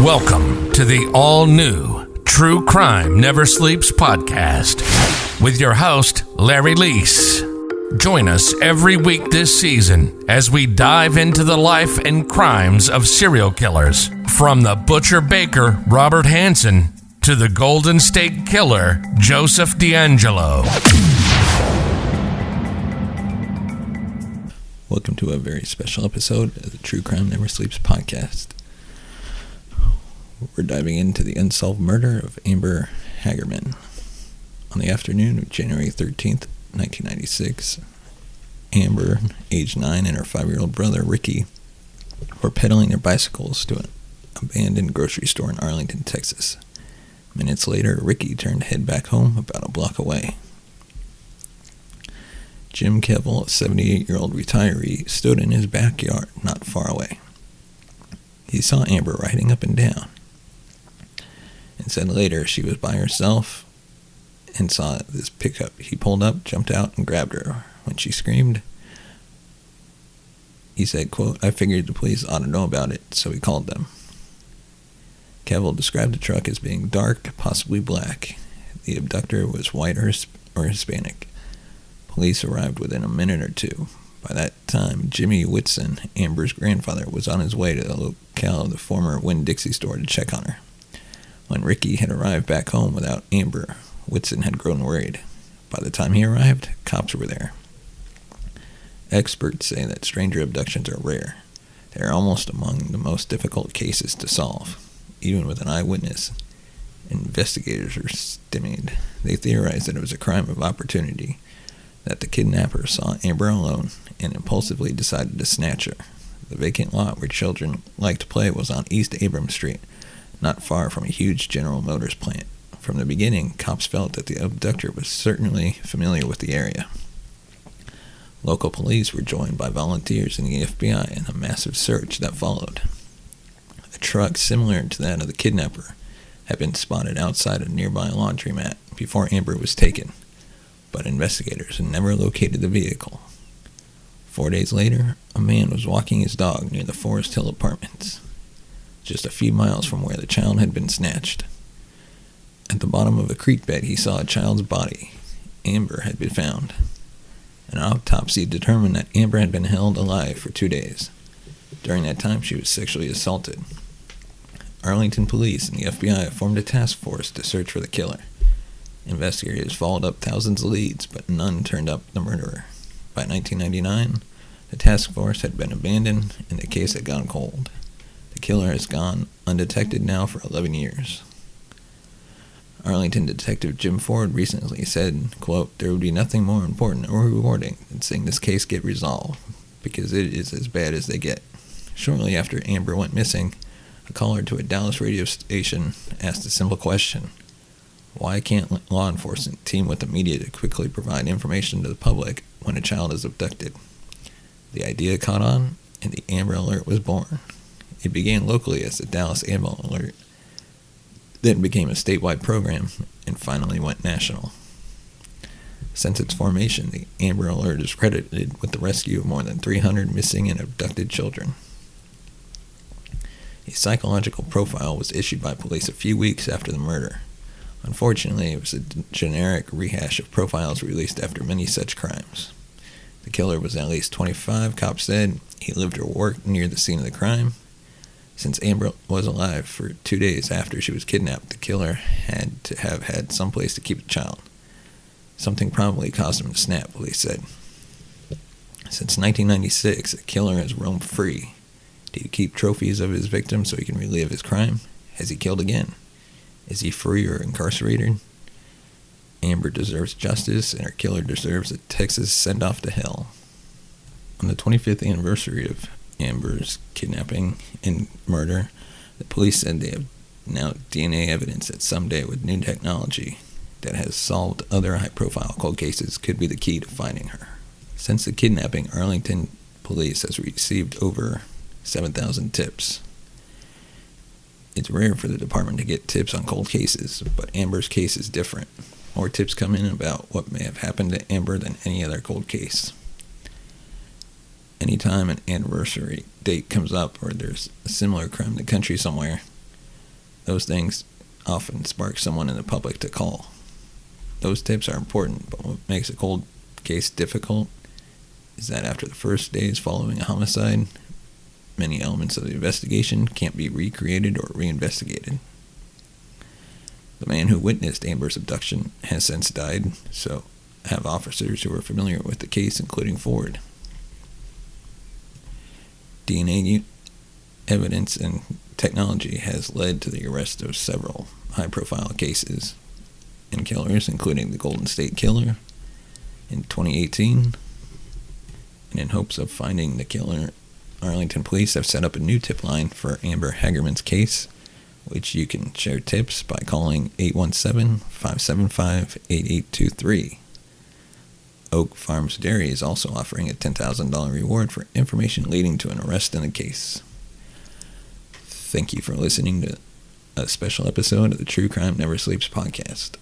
Welcome to the all-new True Crime Never Sleeps podcast with your host, Larry Leese. Join us every week this season as we dive into the life and crimes of serial killers, from the butcher baker Robert Hansen to the Golden State Killer Joseph D'Angelo. Welcome to a very special episode of the True Crime Never Sleeps podcast. We're diving into the unsolved murder of Amber Hagerman. On the afternoon of January 13th, 1996, Amber, age 9, and her 5-year-old brother, Ricky, were pedaling their bicycles to an abandoned grocery store in Arlington, Texas. Minutes later, Ricky turned to head back home about a block away. Jim Kevill, a 78-year-old retiree, stood in his backyard not far away. He saw Amber riding up and down, and said later she was by herself and saw this pickup. He pulled up, jumped out, and grabbed her. When she screamed, he said, quote, "I figured the police ought to know about it, so he called them." Kevill described the truck as being dark, possibly black. The abductor was white or Hispanic. Police arrived within a minute or two. By that time, Jimmy Whitson, Amber's grandfather, was on his way to the locale of the former Winn-Dixie store to check on her. When Ricky had arrived back home without Amber, Whitson had grown worried. By the time he arrived, cops were there. Experts say that stranger abductions are rare. They are almost among the most difficult cases to solve. Even with an eyewitness, investigators are stymied. They theorized that it was a crime of opportunity, that the kidnapper saw Amber alone and impulsively decided to snatch her. The vacant lot where children liked to play was on East Abrams Street, not far from a huge General Motors plant. From the beginning, cops felt that the abductor was certainly familiar with the area. Local police were joined by volunteers in the FBI in a massive search that followed. A truck similar to that of the kidnapper had been spotted outside a nearby laundromat before Amber was taken, but investigators had never located the vehicle. 4 days later, a man was walking his dog near the Forest Hill Apartments, just a few miles from where the child had been snatched. At the bottom of a creek bed, he saw a child's body. Amber had been found. An autopsy determined that Amber had been held alive for 2 days. During that time, she was sexually assaulted. Arlington police and the FBI formed a task force to search for the killer. Investigators followed up thousands of leads, but none turned up the murderer. By 1999, the task force had been abandoned and the case had gone cold. The killer has gone undetected now for 11 years. Arlington Detective Jim Ford recently said, quote, "There would be nothing more important or rewarding than seeing this case get resolved, because it is as bad as they get." Shortly after Amber went missing, a caller to a Dallas radio station asked a simple question: why can't law enforcement team with the media to quickly provide information to the public when a child is abducted? The idea caught on, and the Amber Alert was born. It began locally as the Dallas Amber Alert, then became a statewide program, and finally went national. Since its formation, the Amber Alert is credited with the rescue of more than 300 missing and abducted children. A psychological profile was issued by police a few weeks after the murder. Unfortunately, it was a generic rehash of profiles released after many such crimes. The killer was at least 25, cops said. He lived or worked near the scene of the crime. Since Amber was alive for 2 days after she was kidnapped, the killer had to have had some place to keep the child. Something probably caused him to snap, police said. Since 1996, the killer has roamed free. Did he keep trophies of his victims so he can relive his crime? Has he killed again? Is he free or incarcerated? Amber deserves justice, and her killer deserves a Texas send-off to hell. On the 25th anniversary of Amber's kidnapping and murder, the police said they have now DNA evidence that someday, with new technology that has solved other high-profile cold cases, could be the key to finding her. Since the kidnapping, Arlington police has received over 7,000 tips. It's rare for the department to get tips on cold cases, but Amber's case is different. More tips come in about what may have happened to Amber than any other cold case. Anytime an anniversary date comes up or there's a similar crime in the country somewhere, those things often spark someone in the public to call. Those tips are important, but what makes a cold case difficult is that after the first days following a homicide, many elements of the investigation can't be recreated or reinvestigated. The man who witnessed Amber's abduction has since died, so have officers who are familiar with the case, including Ford. DNA evidence and technology has led to the arrest of several high-profile cases and killers, including the Golden State Killer in 2018. And in hopes of finding the killer, Arlington police have set up a new tip line for Amber Hagerman's case, which you can share tips by calling 817-575-8823. Oak Farms Dairy is also offering a $10,000 reward for information leading to an arrest in the case. Thank you for listening to a special episode of the True Crime Never Sleeps podcast.